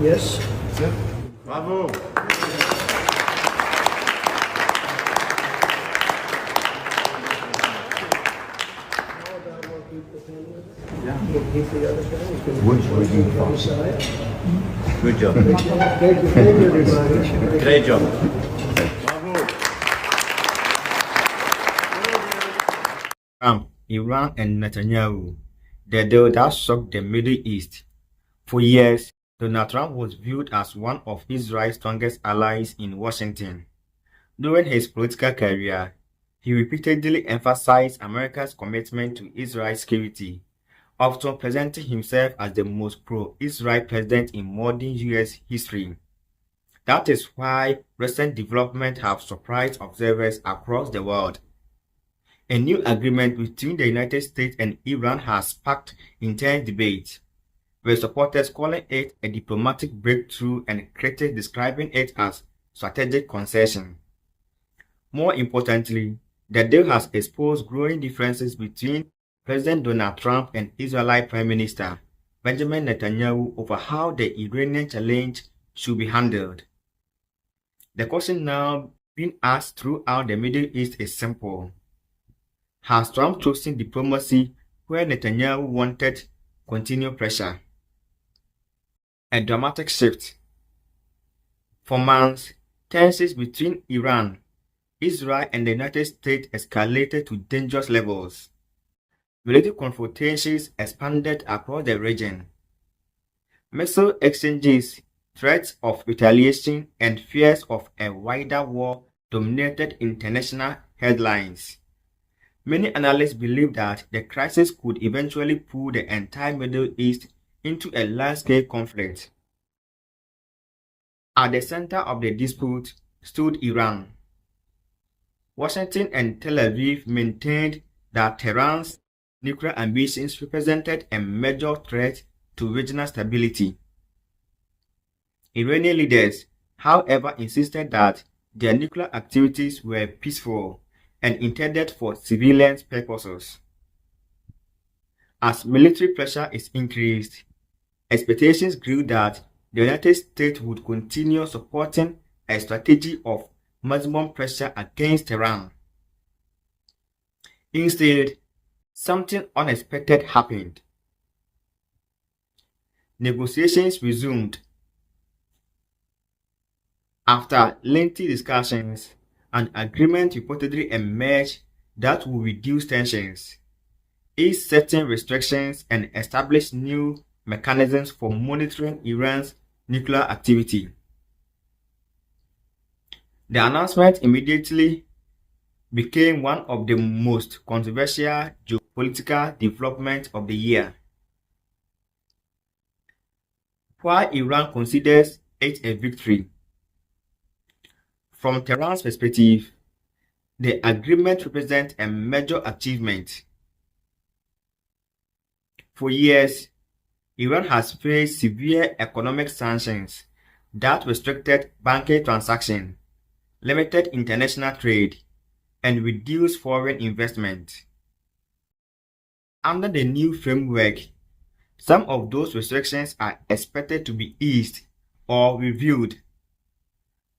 Yes. Bravo. Good job. Great job. Trump, Iran, and Netanyahu, the deal that shocked the Middle East. For years, Donald Trump was viewed as one of Israel's strongest allies in Washington. During his political career, he repeatedly emphasized America's commitment to Israel's security, often presenting himself as the most pro-Israel president in modern U.S. history. That is why recent developments have surprised observers across the world. A new agreement between the United States and Iran has sparked intense debate, with supporters calling it a diplomatic breakthrough and critics describing it as strategic concession. More importantly, the deal has exposed growing differences between President Donald Trump and Israeli Prime Minister Benjamin Netanyahu over how the Iranian challenge should be handled. The question now being asked throughout the Middle East is simple. Has Trump chosen diplomacy where Netanyahu wanted continued pressure? A dramatic shift. For months, tensions between Iran, Israel, and the United States escalated to dangerous levels. Military confrontations expanded across the region. Missile exchanges, threats of retaliation, and fears of a wider war dominated international headlines. Many analysts believe that the crisis could eventually pull the entire Middle East into a large-scale conflict. At the center of the dispute stood Iran. Washington and Tel Aviv maintained that Tehran's nuclear ambitions represented a major threat to regional stability. Iranian leaders, however, insisted that their nuclear activities were peaceful and intended for civilian purposes. As military pressure is increased, expectations grew that the United States would continue supporting a strategy of maximum pressure against Tehran. Instead, something unexpected happened. Negotiations resumed. After lengthy discussions, an agreement reportedly emerged that would reduce tensions, ease certain restrictions, and establish new mechanisms for monitoring Iran's nuclear activity. The announcement immediately became one of the most controversial geopolitical developments of the year. While Iran considers it a victory, from Tehran's perspective, the agreement represents a major achievement. For years, Iran has faced severe economic sanctions that restricted banking transactions, limited international trade, and reduced foreign investment. Under the new framework, some of those restrictions are expected to be eased or reviewed,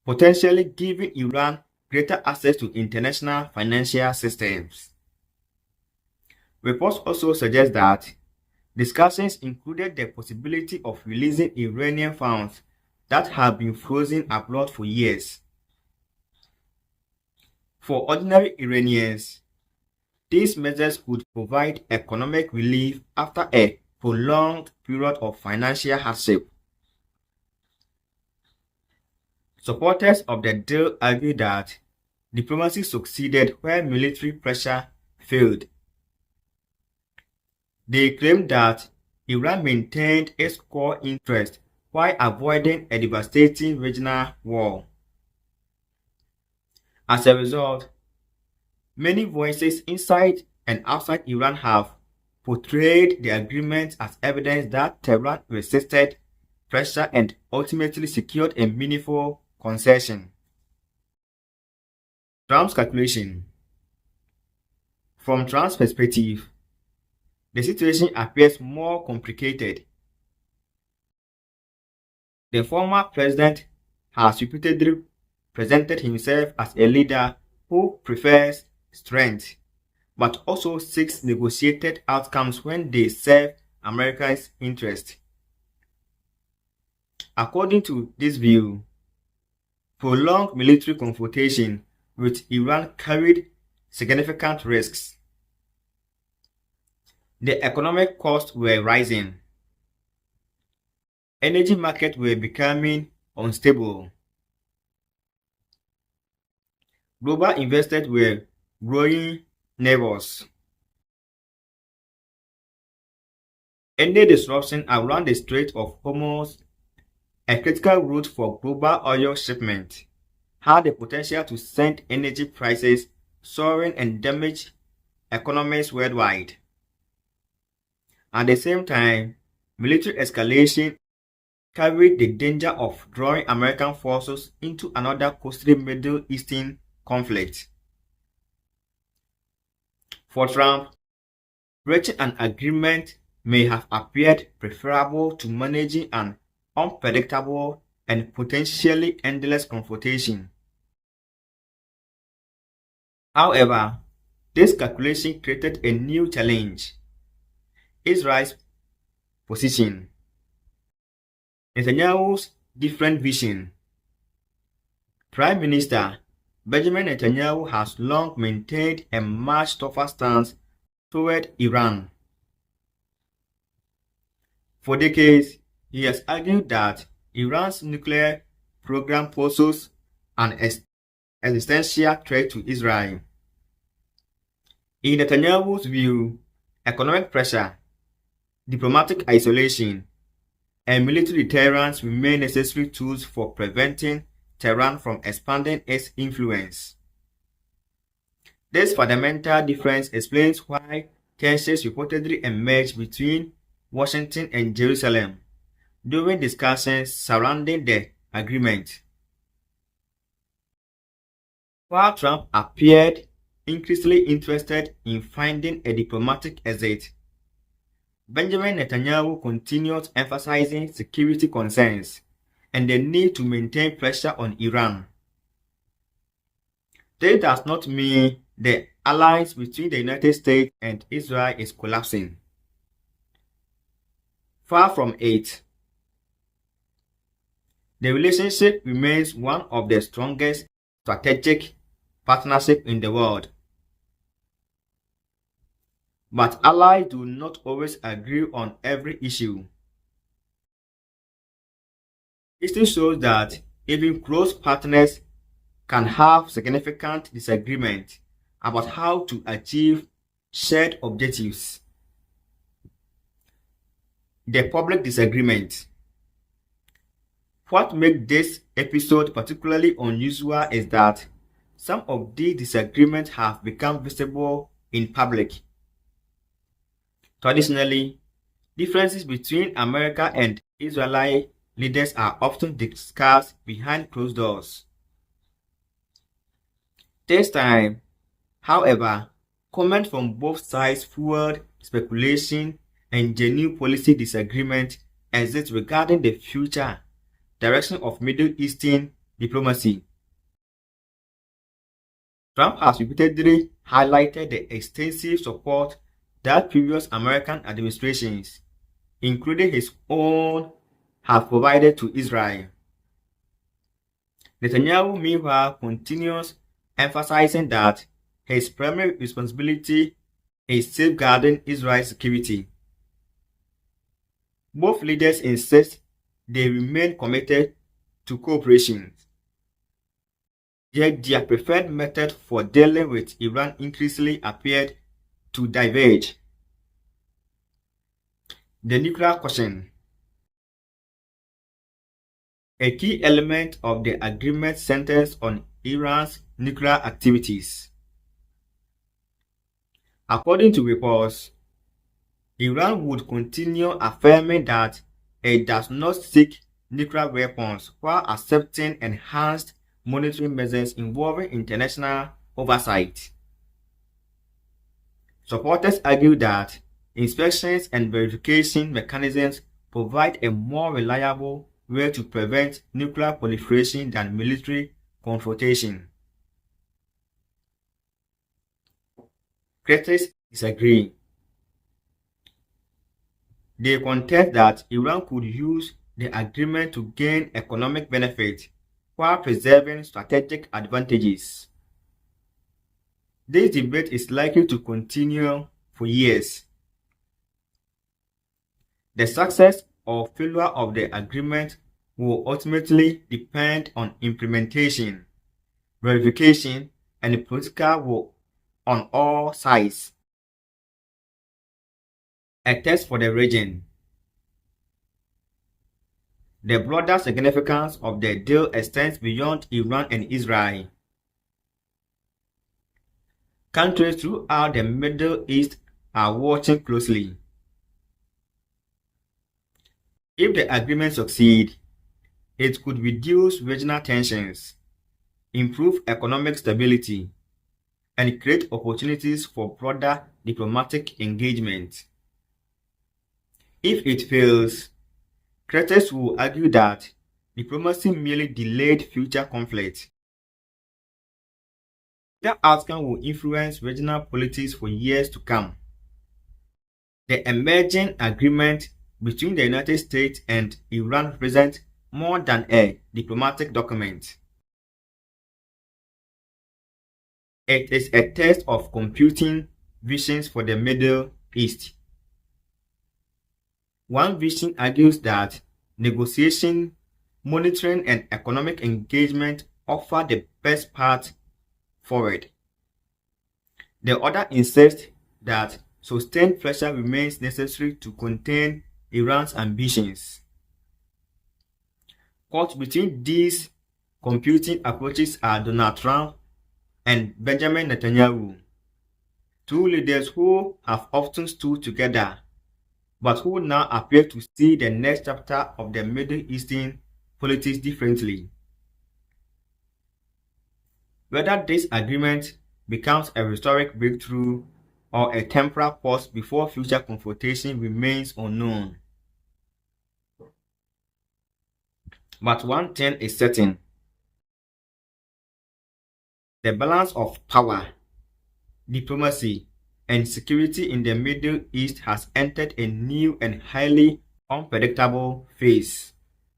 potentially giving Iran greater access to international financial systems. Reports also suggest that discussions included the possibility of releasing Iranian funds that have been frozen abroad for years. For ordinary Iranians, these measures could provide economic relief after a prolonged period of financial hardship. Supporters of the deal argue that diplomacy succeeded where military pressure failed. They claim that Iran maintained its core interest while avoiding a devastating regional war. As a result, many voices inside and outside Iran have portrayed the agreement as evidence that Tehran resisted pressure and ultimately secured a meaningful concession. Trump's calculation. From Trump's perspective, the situation appears more complicated The former president has repeatedly presented himself as a leader who prefers strength, but also seeks negotiated outcomes when they serve America's interest. According to this view, prolonged military confrontation with Iran carried significant risks. The economic costs were rising. Energy markets were becoming unstable. Global investors were growing nervous. Any disruption around the Strait of Hormuz, a critical route for global oil shipment, had the potential to send energy prices soaring and damage economies worldwide. At the same time, military escalation carried the danger of drawing American forces into another costly Middle Eastern conflict. For Trump, reaching an agreement may have appeared preferable to managing an unpredictable and potentially endless confrontation. However, this calculation created a new challenge: Israel's position. Netanyahu's different vision. Prime Minister Benjamin Netanyahu has long maintained a much tougher stance toward Iran. For decades, he has argued that Iran's nuclear program poses an existential threat to Israel. In Netanyahu's view, economic pressure, diplomatic isolation, and military deterrence remain necessary tools for preventing Tehran from expanding its influence. This fundamental difference explains why tensions reportedly emerged between Washington and Jerusalem during discussions surrounding the agreement. While Trump appeared increasingly interested in finding a diplomatic exit, Benjamin Netanyahu continued emphasizing security concerns and the need to maintain pressure on Iran. This does not mean the alliance between the United States and Israel is collapsing. Far from it. The relationship remains one of the strongest strategic partnerships in the world. But allies do not always agree on every issue. History shows that even close partners can have significant disagreement about how to achieve shared objectives. The public disagreement. What makes this episode particularly unusual is that some of these disagreements have become visible in public. Traditionally, differences between America and Israeli leaders are often discussed behind closed doors. This time, however, comments from both sides fueled speculation and genuine policy disagreement exist regarding the future direction of Middle Eastern diplomacy. Trump has repeatedly highlighted the extensive support that previous American administrations, including his own, have provided to Israel. Netanyahu, meanwhile, continues emphasizing that his primary responsibility is safeguarding Israel's security. Both leaders insist they remain committed to cooperation. Yet their preferred method for dealing with Iran increasingly appeared to diverge. The nuclear question. A key element of the agreement centers on Iran's nuclear activities. According to reports, Iran would continue affirming that it does not seek nuclear weapons while accepting enhanced monitoring measures involving international oversight. Supporters argue that inspections and verification mechanisms provide a more reliable way to prevent nuclear proliferation than military confrontation. Critics disagree. They contest that Iran could use the agreement to gain economic benefit while preserving strategic advantages. This debate is likely to continue for years. The success or failure of the agreement will ultimately depend on implementation, verification, and political will on all sides. A test for the region. The broader significance of the deal extends beyond Iran and Israel. Countries throughout the Middle East are watching closely. If the agreement succeeds, it could reduce regional tensions, improve economic stability, and create opportunities for broader diplomatic engagement. If it fails, critics will argue that diplomacy merely delayed future conflict. That outcome will influence regional politics for years to come. The emerging agreement between the United States and Iran represents more than a diplomatic document. It is a test of competing visions for the Middle East. One vision argues that negotiation, monitoring, and economic engagement offer the best path forward. The other insists that sustained pressure remains necessary to contain Iran's ambitions. Caught between these competing approaches are Donald Trump and Benjamin Netanyahu, two leaders who have often stood together, but who now appear to see the next chapter of the Middle Eastern politics differently. Whether this agreement becomes a historic breakthrough or a temporary pause before future confrontation remains unknown. But one thing is certain. The balance of power, diplomacy, and security in the Middle East has entered a new and highly unpredictable phase.